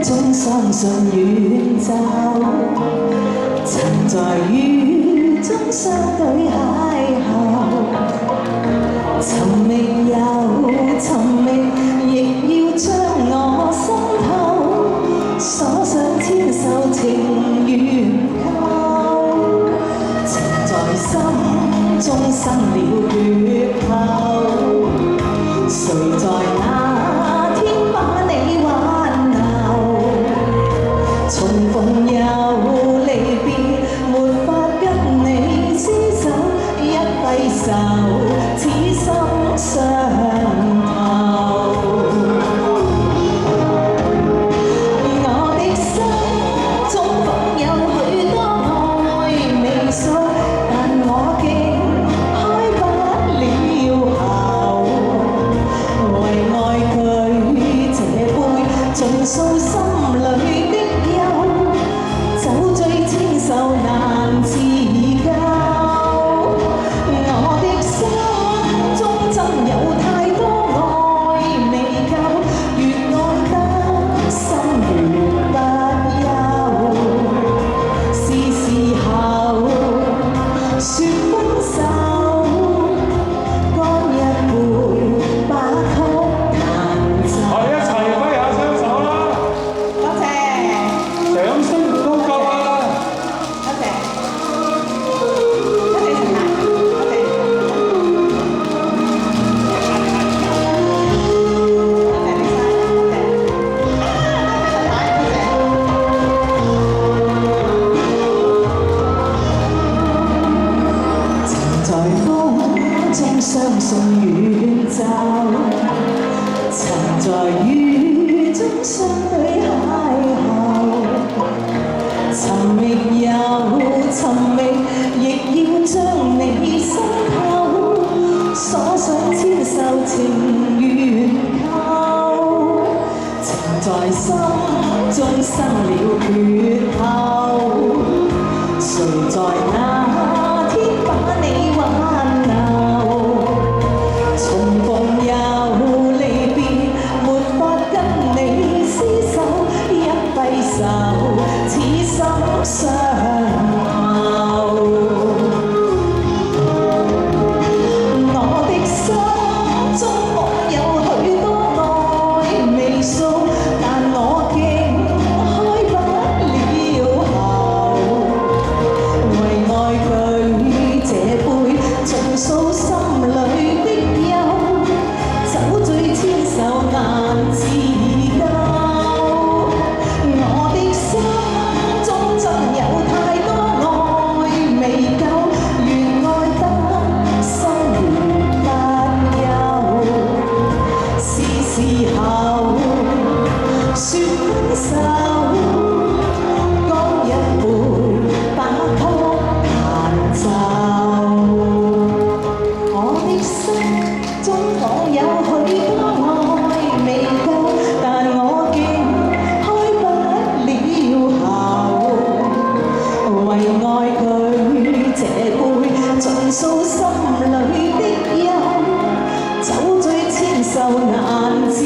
中相信遠走，曾在雨中相對邂逅，尋覓又尋覓，亦要將我心頭鎖上千繡情緣扣，情在心中生了缺口，誰在那天把你挽留？重逢又離別，沒法跟你廝守，一揮手，此心相投。我的心中仿有許多愛未訴，但我竟開不了口。為愛佢這杯盡訴心裏的憂，酒醉千愁難自救。我的心中真有太多愛未夠，越愛得心越不休。是時候說分手，乾一杯把曲彈奏。我哋一齊揮下雙手啦！多謝，掌聲唔都夠啊！多謝，多謝陳太，多謝，多謝你晒，多謝，陳太，多謝。曾在風中相信遠走，曾在雨中相對邂逅，尋覓又尋覓，亦要將你心頭鎖上千繡情緣扣，情在心中生了缺口，誰在那天把你挽留？重逢又離別，沒法跟你廝守，一揮手，此心相投。我的心中仿有許多愛未訴，但我竟開不了口。為愛佢這杯盡訴心裏的憂，酒醉千愁難自救。我的心中真有太多愛未夠，越愛得心越不休。是時候說分手，乾一杯把曲彈奏。我的心中仿有許多愛未夠，但我竟開不了口。為愛佢這杯盡訴心裏的憂，酒醉千愁難自